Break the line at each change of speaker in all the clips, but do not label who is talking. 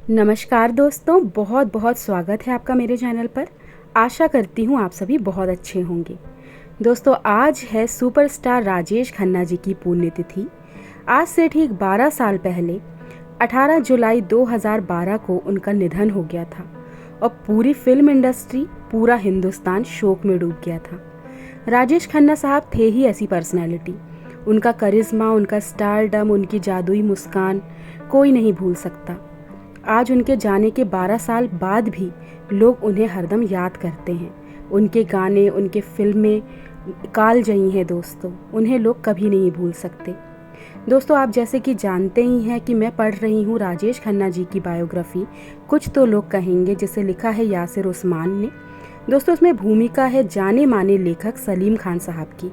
नमस्कार दोस्तों, बहुत बहुत स्वागत है आपका मेरे चैनल पर। आशा करती हूँ आप सभी बहुत अच्छे होंगे। दोस्तों, आज है सुपरस्टार राजेश खन्ना जी की पुण्यतिथि। आज से ठीक 12 साल पहले 18 जुलाई 2012 को उनका निधन हो गया था और पूरी फिल्म इंडस्ट्री, पूरा हिंदुस्तान शोक में डूब गया था। राजेश खन्ना साहब थे ही ऐसी पर्सनैलिटी। उनका करिश्मा, उनका स्टारडम, उनकी जादुई मुस्कान कोई नहीं भूल सकता। आज उनके जाने के 12 साल बाद भी लोग उन्हें हरदम याद करते हैं। उनके गाने, उनके फिल्में कालजयी हैं दोस्तों, उन्हें लोग कभी नहीं भूल सकते। दोस्तों, आप जैसे कि जानते ही हैं कि मैं पढ़ रही हूँ राजेश खन्ना जी की बायोग्राफी, कुछ तो लोग कहेंगे, जिसे लिखा है यासिर उस्मान ने। दोस्तों, उसमें भूमिका है जाने माने लेखक सलीम खान साहब की।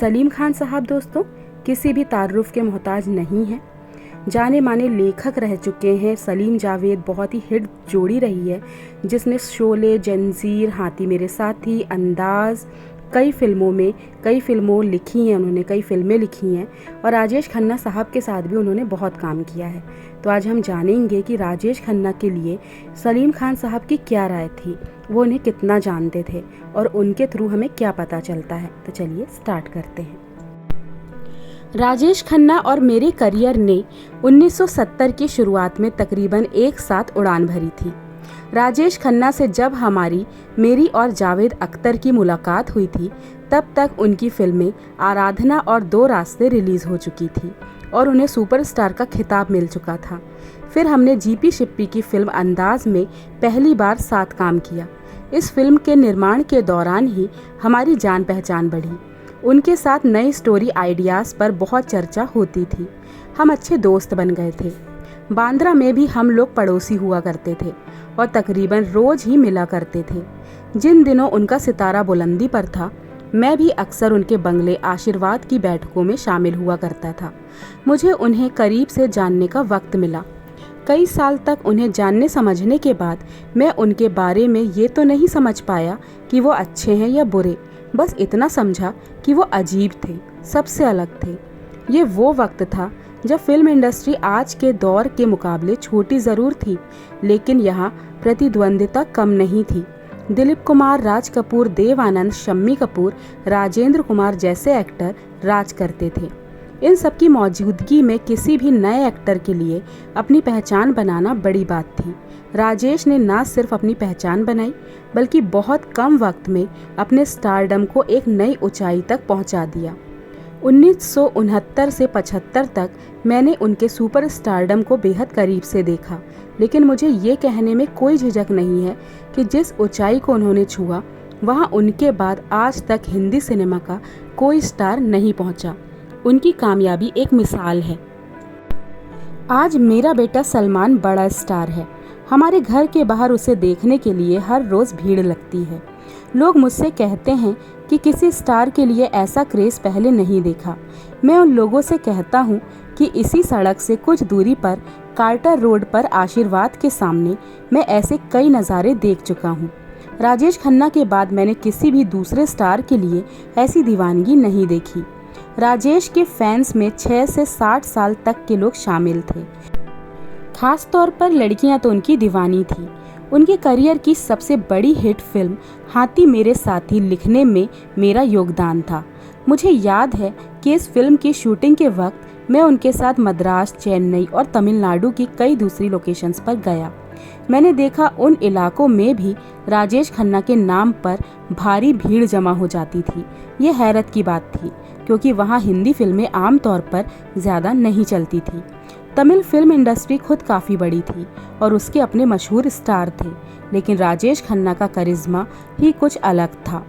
सलीम खान साहब दोस्तों किसी भी तारुफ के मोहताज नहीं हैं। जाने माने लेखक रह चुके हैं। सलीम जावेद बहुत ही हिट जोड़ी रही है, जिसने शोले, जंजीर, हाथी मेरे साथी, अंदाज, कई फिल्मों लिखी हैं उन्होंने, कई फिल्में लिखी हैं। और राजेश खन्ना साहब के साथ भी उन्होंने बहुत काम किया है। तो आज हम जानेंगे कि राजेश खन्ना के लिए सलीम खान साहब की क्या राय थी, वो उन्हें कितना जानते थे और उनके थ्रू हमें क्या पता चलता है। तो चलिए स्टार्ट करते हैं। राजेश खन्ना और मेरे करियर ने 1970 की शुरुआत में तकरीबन एक साथ उड़ान भरी थी। राजेश खन्ना से जब मेरी और जावेद अख्तर की मुलाकात हुई थी, तब तक उनकी फिल्में आराधना और दो रास्ते रिलीज़ हो चुकी थी और उन्हें सुपरस्टार का खिताब मिल चुका था। फिर हमने जीपी शिप्पी की फिल्म अंदाज में पहली बार साथ काम किया। इस फिल्म के निर्माण के दौरान ही हमारी जान पहचान बढ़ी। उनके साथ नई स्टोरी आइडियाज़ पर बहुत चर्चा होती थी। हम अच्छे दोस्त बन गए थे। बांद्रा में भी हम लोग पड़ोसी हुआ करते थे और तकरीबन रोज़ ही मिला करते थे। जिन दिनों उनका सितारा बुलंदी पर था, मैं भी अक्सर उनके बंगले आशीर्वाद की बैठकों में शामिल हुआ करता था। मुझे उन्हें करीब से जानने का वक्त मिला। कई साल तक उन्हें जानने समझने के बाद मैं उनके बारे में ये तो नहीं समझ पाया कि वो अच्छे हैं या बुरे, बस इतना समझा कि वो अजीब थे, सबसे अलग थे। ये वो वक्त था जब फिल्म इंडस्ट्री आज के दौर के मुकाबले छोटी ज़रूर थी, लेकिन यहाँ प्रतिद्वंदिता कम नहीं थी। दिलीप कुमार, राज कपूर, देव आनंद, शम्मी कपूर, राजेंद्र कुमार जैसे एक्टर राज करते थे। इन सब की मौजूदगी में किसी भी नए एक्टर के लिए अपनी पहचान बनाना बड़ी बात थी। राजेश ने ना सिर्फ अपनी पहचान बनाई, बल्कि बहुत कम वक्त में अपने स्टारडम को एक नई ऊंचाई तक पहुंचा दिया। 1969 से 75 तक मैंने उनके सुपर स्टारडम को बेहद करीब से देखा, लेकिन मुझे ये कहने में कोई झिझक नहीं है कि जिस ऊंचाई को उन्होंने छुआ, वहाँ उनके बाद आज तक हिंदी सिनेमा का कोई स्टार नहीं पहुँचा। उनकी कामयाबी एक मिसाल है। आज मेरा बेटा सलमान बड़ा स्टार है। हमारे घर के बाहर उसे देखने के लिए हर रोज़ भीड़ लगती है। लोग मुझसे कहते हैं कि किसी स्टार के लिए ऐसा क्रेज़ पहले नहीं देखा। मैं उन लोगों से कहता हूँ कि इसी सड़क से कुछ दूरी पर कार्टर रोड पर आशीर्वाद के सामने मैं ऐसे कई नज़ारे देख चुका हूँ। राजेश खन्ना के बाद मैंने किसी भी दूसरे स्टार के लिए ऐसी दीवानगी नहीं देखी। राजेश के फैंस में 6 से 60 साल तक के लोग शामिल थे। खास तौर पर लड़कियां तो उनकी दीवानी थी। उनके करियर की सबसे बड़ी हिट फिल्म हाथी मेरे साथी लिखने में मेरा योगदान था। मुझे याद है कि इस फिल्म की शूटिंग के वक्त मैं उनके साथ मद्रास, चेन्नई और तमिलनाडु की कई दूसरी लोकेशंस पर गया। मैंने देखा उन इलाकों में भी राजेश खन्ना के नाम पर भारी भीड़ जमा हो जाती थी। ये हैरत की बात थी, क्योंकि वहाँ हिंदी फिल्में आम तौर पर ज़्यादा नहीं चलती थी। तमिल फिल्म इंडस्ट्री खुद काफ़ी बड़ी थी और उसके अपने मशहूर स्टार थे, लेकिन राजेश खन्ना का करिश्मा ही कुछ अलग था।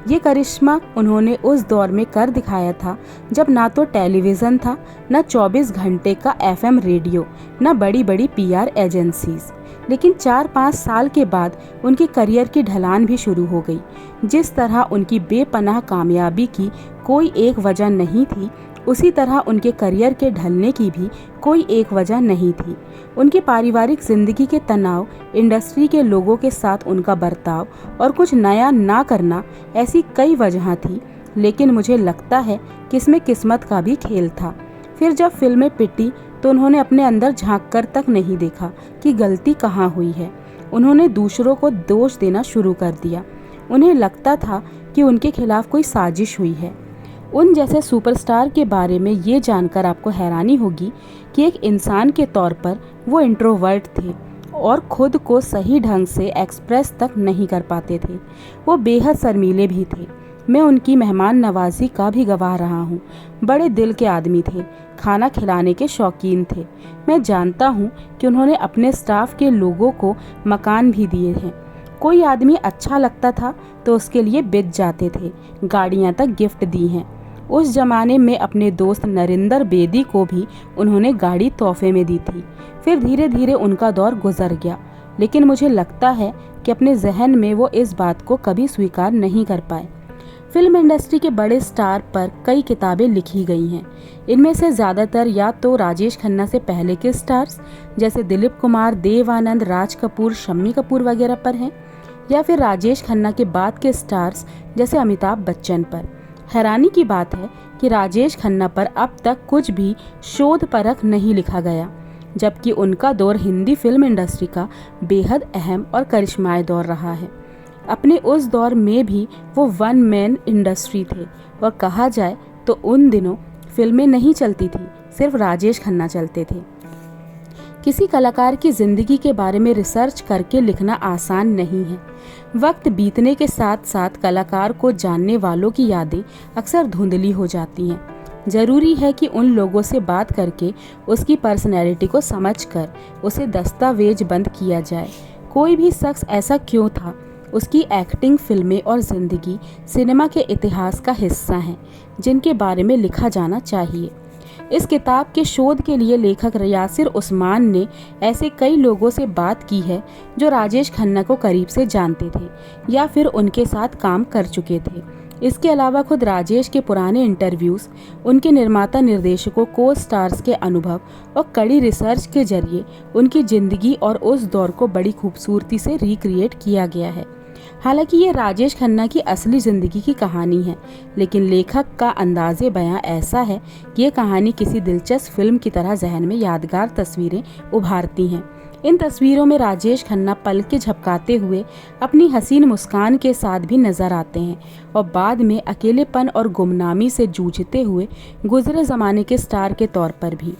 ये करिश्मा उन्होंने उस दौर में कर दिखाया था जब ना तो टेलीविज़न था, ना 24 घंटे का एफएम रेडियो, ना बड़ी बड़ी पीआर एजेंसीज। लेकिन 4-5 साल के बाद उनके करियर की ढलान भी शुरू हो गई। जिस तरह उनकी बेपनाह कामयाबी की कोई एक वजह नहीं थी, उसी तरह उनके करियर के ढलने की भी कोई एक वजह नहीं थी। उनकी पारिवारिक जिंदगी के तनाव, इंडस्ट्री के लोगों के साथ उनका बर्ताव और कुछ नया ना करना, ऐसी कई वजह थी। लेकिन मुझे लगता है कि इसमें किस्मत का भी खेल था। फिर जब फिल्में पिटी तो उन्होंने अपने अंदर झांक कर तक नहीं देखा कि गलती कहाँ हुई है। उन्होंने दूसरों को दोष देना शुरू कर दिया। उन्हें लगता था कि उनके खिलाफ कोई साजिश हुई है। उन जैसे सुपरस्टार के बारे में ये जानकर आपको हैरानी होगी कि एक इंसान के तौर पर वो इंट्रोवर्ट थे और खुद को सही ढंग से एक्सप्रेस तक नहीं कर पाते थे। वो बेहद शर्मीले भी थे। मैं उनकी मेहमान नवाजी का भी गवाह रहा हूँ। बड़े दिल के आदमी थे, खाना खिलाने के शौकीन थे। मैं जानता हूँ कि उन्होंने अपने स्टाफ के लोगों को मकान भी दिए हैं। कोई आदमी अच्छा लगता था तो उसके लिए बिक जाते थे, गाड़ियाँ तक गिफ्ट दी हैं। उस जमाने में अपने दोस्त नरेंद्र बेदी को भी उन्होंने गाड़ी तोहफे में दी थी। फिर धीरे धीरे उनका दौर गुजर गया, लेकिन मुझे लगता है कि अपने जहन में वो इस बात को कभी स्वीकार नहीं कर पाए। फिल्म इंडस्ट्री के बड़े स्टार पर कई किताबें लिखी गई हैं। इनमें से ज़्यादातर या तो राजेश खन्ना से पहले के स्टार्स जैसे दिलीप कुमार, देव आनंद, राज कपूर, शम्मी कपूर वगैरह पर हैं, या फिर राजेश खन्ना के बाद के स्टार्स जैसे अमिताभ बच्चन पर। हैरानी की बात है कि राजेश खन्ना पर अब तक कुछ भी शोध परख नहीं लिखा गया, जबकि उनका दौर हिंदी फिल्म इंडस्ट्री का बेहद अहम और करिश्माई दौर रहा है। अपने उस दौर में भी वो वन मैन इंडस्ट्री थे और कहा जाए तो उन दिनों फिल्में नहीं चलती थी, सिर्फ राजेश खन्ना चलते थे। किसी कलाकार की ज़िंदगी के बारे में रिसर्च करके लिखना आसान नहीं है। वक्त बीतने के साथ साथ कलाकार को जानने वालों की यादें अक्सर धुंधली हो जाती हैं। ज़रूरी है कि उन लोगों से बात करके उसकी पर्सनैलिटी को समझकर उसे दस्तावेज बंद किया जाए। कोई भी शख्स ऐसा क्यों था, उसकी एक्टिंग, फिल्में और ज़िंदगी सिनेमा के इतिहास का हिस्सा हैं जिनके बारे में लिखा जाना चाहिए। इस किताब के शोध के लिए लेखक यासिर उस्मान ने ऐसे कई लोगों से बात की है जो राजेश खन्ना को करीब से जानते थे या फिर उनके साथ काम कर चुके थे। इसके अलावा खुद राजेश के पुराने इंटरव्यूज़, उनके निर्माता निर्देशकों, को स्टार्स के अनुभव और कड़ी रिसर्च के जरिए उनकी ज़िंदगी और उस दौर को बड़ी खूबसूरती से रिक्रिएट किया गया है। हालांकि ये राजेश खन्ना की असली ज़िंदगी की कहानी है, लेकिन लेखक का अंदाज़े बयां ऐसा है कि ये कहानी किसी दिलचस्प फिल्म की तरह जहन में यादगार तस्वीरें उभारती हैं। इन तस्वीरों में राजेश खन्ना पलकें झपकाते हुए अपनी हसीन मुस्कान के साथ भी नजर आते हैं और बाद में अकेलेपन और गुमनामी से जूझते हुए गुजरे ज़माने के स्टार के तौर पर भी।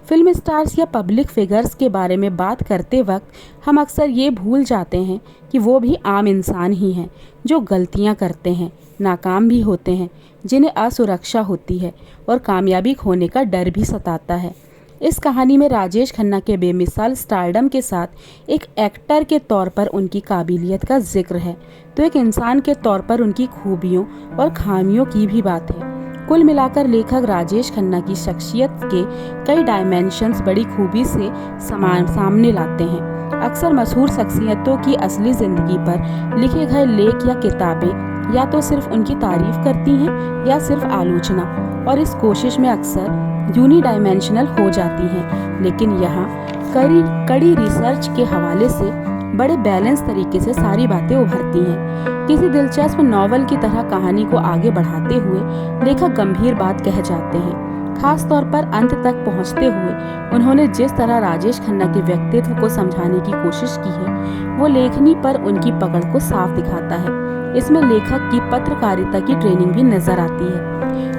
फिल्म स्टार्स या पब्लिक फिगर्स के बारे में बात करते वक्त हम अक्सर ये भूल जाते हैं कि वो भी आम इंसान ही हैं जो गलतियां करते हैं, नाकाम भी होते हैं, जिन्हें असुरक्षा होती है और कामयाबी खोने का डर भी सताता है। इस कहानी में राजेश खन्ना के बेमिसाल स्टारडम के साथ एक एक्टर के तौर पर उनकी काबिलियत का जिक्र है, तो एक इंसान के तौर पर उनकी खूबियों और खामियों की भी बात है। कुल मिलाकर लेखक राजेश खन्ना की शख्सियत के कई डायमेंशंस बड़ी खूबी से सामने लाते हैं। अक्सर मशहूर शख्सियतों की असली ज़िंदगी पर लिखे गए लेख या किताबें या तो सिर्फ उनकी तारीफ करती हैं या सिर्फ आलोचना, और इस कोशिश में अक्सर यूनिडायमेंशनल हो जाती हैं। लेकिन यहाँ कड़ी रिसर्च के हवाले से बड़े बैलेंस तरीके से सारी बातें उभरती हैं। किसी दिलचस्प नॉवल की तरह कहानी को आगे बढ़ाते हुए लेखक गंभीर बात कह जाते हैं। खास तौर पर अंत तक पहुंचते हुए उन्होंने जिस तरह राजेश खन्ना के व्यक्तित्व को समझाने की कोशिश की है, वो लेखनी पर उनकी पकड़ को साफ दिखाता है। इसमें लेखक की पत्रकारिता की ट्रेनिंग भी नजर आती है।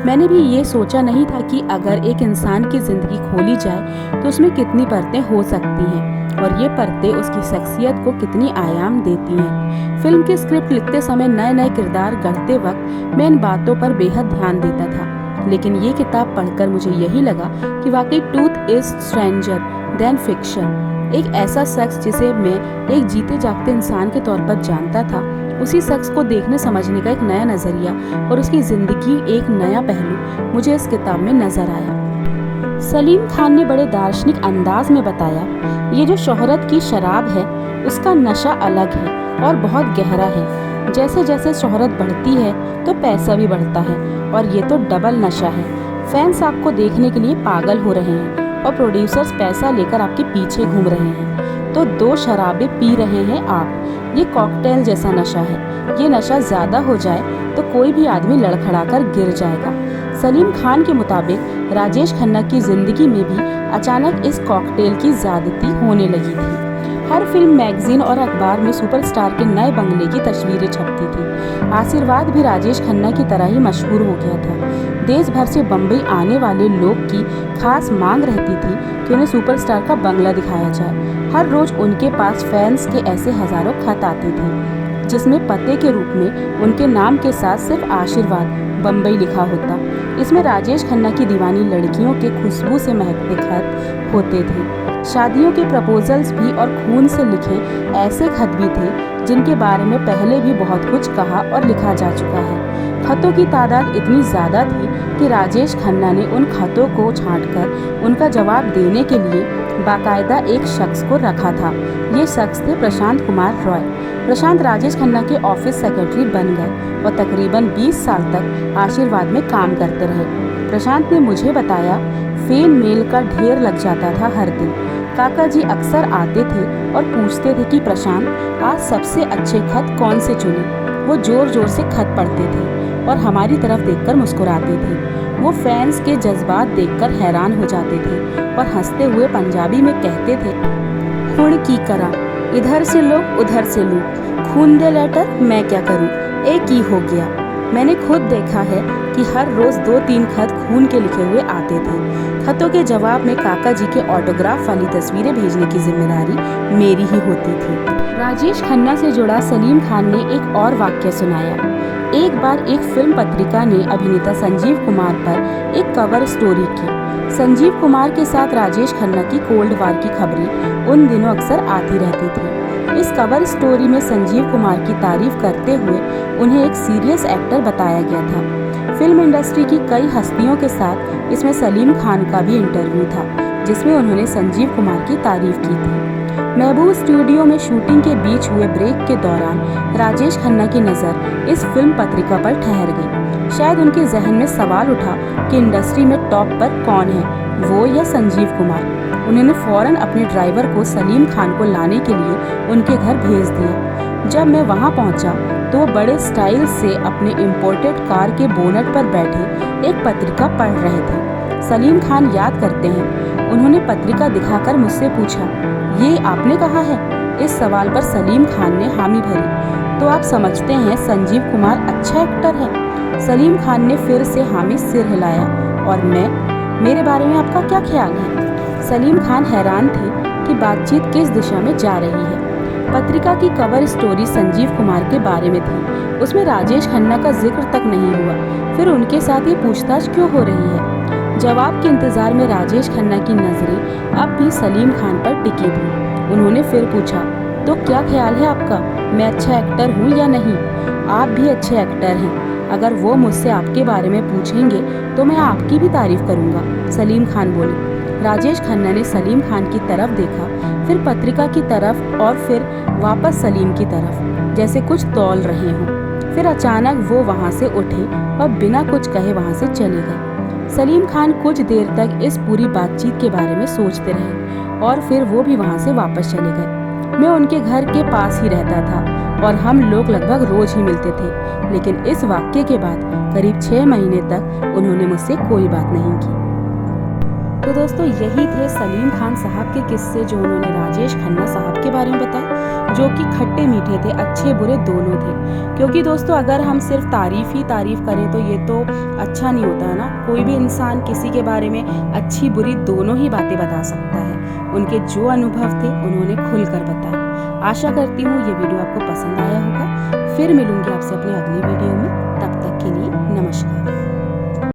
मैंने भी ये सोचा नहीं था कि अगर एक इंसान की जिंदगी खोली जाए तो उसमें कितनी परतें हो सकती हैं और ये परतें उसकी शख्सियत को कितनी आयाम देती हैं। फिल्म की स्क्रिप्ट लिखते समय नए नए किरदार गढ़ते वक्त मैं इन बातों पर बेहद ध्यान देता था, लेकिन ये किताब पढ़कर मुझे यही लगा कि वाकई truth is stranger then fiction. एक ऐसा शख्स जिसे मैं एक जीते जागते इंसान के तौर पर जानता था, उसी शख्स को देखने समझने का एक नया नजरिया और उसकी जिंदगी एक नया पहलू मुझे इस किताब में नजर आया। सलीम खान ने बड़े दार्शनिक अंदाज में बताया, ये जो शोहरत की शराब है उसका नशा अलग है और बहुत गहरा है। जैसे जैसे शोहरत बढ़ती है तो पैसा भी बढ़ता है और ये तो डबल नशा है। फैंस आपको देखने के लिए पागल हो रहे हैं और प्रोड्यूसर्स पैसा लेकर आपके पीछे घूम रहे हैं, तो दो शराबें पी रहे हैं आप। ये कॉकटेल जैसा नशा है। ये नशा ज़्यादा हो जाए तो कोई भी आदमी लड़खड़ाकर गिर जाएगा। सलीम खान के मुताबिक राजेश खन्ना की जिंदगी में भी अचानक इस कॉकटेल की ज्यादती होने लगी थी। हर फिल्म, मैगजीन और अखबार में सुपरस्टार के नए बंगले की तस्वीरें छपती थी। आशीर्वाद भी राजेश खन्ना की तरह ही मशहूर हो गया था। देश भर से बम्बई आने वाले लोग की खास मांग रहती थी कि उन्हें सुपरस्टार का बंगला दिखाया जाए। हर रोज उनके पास फैंस के ऐसे हजारों खत आते थे जिसमें पते के रूप में उनके नाम के साथ सिर्फ आशीर्वाद बम्बई लिखा होता। इसमें राजेश खन्ना की दीवानी लड़कियों के खुशबू से महकते खत होते थे। शादियों के प्रपोजल्स भी और खून से लिखे ऐसे खत भी थे जिनके बारे में पहले भी बहुत कुछ कहा और लिखा जा चुका है। खतों की तादाद इतनी ज़्यादा थी कि राजेश खन्ना ने उन खतों को छांटकर उनका जवाब देने के लिए बाकायदा एक शख्स को रखा था। ये शख्स थे प्रशांत कुमार रॉय। प्रशांत राजेश खन्ना के ऑफिस सेक्रेटरी बन गए और तकरीबन 20 साल तक आशीर्वाद में काम करते रहे। प्रशांत ने मुझे बताया, फेन मेल का ढेर लग जाता था हर दिन। काका जी अक्सर आते थे और पूछते थे कि प्रशांत, आज सबसे अच्छे खत कौन से चुने। वो जोर जोर से खत पढ़ते थे और हमारी तरफ देखकर मुस्कुराते थे। वो फैंस के जज्बात देखकर हैरान हो जाते थे और हंसते हुए पंजाबी में कहते थे, हुण की करा, इधर से लो उधर से लो, खून दे लेटर, मैं क्या करूं, एक ही हो गया। मैंने खुद देखा है कि हर रोज 2-3 खत खून के लिखे हुए आते थे। खतों के जवाब में काका जी के ऑटोग्राफ वाली तस्वीरें भेजने की जिम्मेदारी मेरी ही होती थी। राजेश खन्ना से जुड़ा सलीम खान ने एक और वाक्य सुनाया। एक बार एक फिल्म पत्रिका ने अभिनेता संजीव कुमार पर एक कवर स्टोरी की। संजीव कुमार के साथ राजेश खन्ना की कोल्ड वार की खबरें उन दिनों अक्सर आती रहती थी। इस कवर स्टोरी में संजीव कुमार की तारीफ करते हुए उन्हें एक सीरियस एक्टर बताया गया था। फिल्म इंडस्ट्री की कई हस्तियों के साथ इसमें सलीम खान का भी इंटरव्यू था जिसमें उन्होंने संजीव कुमार की तारीफ की थी। महबूब स्टूडियो में शूटिंग के बीच हुए ब्रेक के दौरान राजेश खन्ना की नज़र इस फिल्म पत्रिका पर ठहर गई। शायद उनके जहन में सवाल उठा कि इंडस्ट्री में टॉप पर कौन है, वो या संजीव कुमार। उन्होंने फौरन अपने ड्राइवर को सलीम खान को लाने के लिए उनके घर भेज दिया। जब मैं वहां पहुंचा तो वो बड़े स्टाइल से अपने इम्पोर्टेड कार के बोनट पर बैठे एक पत्रिका पढ़ रहे थे। सलीम खान याद करते हैं, उन्होंने पत्रिका दिखाकर मुझसे पूछा, ये आपने कहा है? इस सवाल पर सलीम खान ने हामी भरी। तो आप समझते हैं संजीव कुमार अच्छा एक्टर है? सलीम खान ने फिर से हामी सिर हिलाया। और मेरे बारे में आपका क्या ख्याल है? सलीम खान हैरान थे कि बातचीत किस दिशा में जा रही है। पत्रिका की कवर स्टोरी संजीव कुमार के बारे में थी। उसमें राजेश खन्ना का जिक्र तक नहीं हुआ। फिर उनके साथ ये पूछताछ क्यों हो रही है? जवाब के इंतजार में राजेश खन्ना की नजरें अब भी सलीम खान पर टिकी थी। उन्होंने फिर पूछा, तो क्या ख्याल है आपका, मैं अच्छा एक्टर हूँ या नहीं? आप भी अच्छे एक्टर हैं। अगर वो मुझसे आपके बारे में पूछेंगे तो मैं आपकी भी तारीफ करूँगा, सलीम खान बोले। राजेश खन्ना ने सलीम खान की तरफ देखा, फिर पत्रिका की तरफ और फिर वापस सलीम की तरफ, जैसे कुछ तौल रहे हों। फिर अचानक वो वहाँ से उठे और बिना कुछ कहे वहाँ से चले गए। सलीम खान कुछ देर तक इस पूरी बातचीत के बारे में सोचते रहे और फिर वो भी वहाँ से वापस चले गए। मैं उनके घर के पास ही रहता था और हम लोग लगभग रोज ही मिलते थे, लेकिन इस वाक्य के बाद करीब 6 महीने तक उन्होंने मुझसे कोई बात नहीं की। तो दोस्तों, यही थे सलीम खान साहब के किस्से जो उन्होंने राजेश खन्ना साहब के बारे में बताए, जो कि खट्टे मीठे थे, अच्छे बुरे दोनों थे। क्योंकि दोस्तों, अगर हम सिर्फ तारीफ करें तो ये तो अच्छा नहीं होता है ना। कोई भी इंसान किसी के बारे में अच्छी बुरी दोनों ही बातें बता सकता है। उनके जो अनुभव थे उन्होंने खुलकर बताए। आशा करती हूँ ये वीडियो आपको पसंद आया होगा। फिर मिलूंगी आपसे अपने अगली वीडियो में।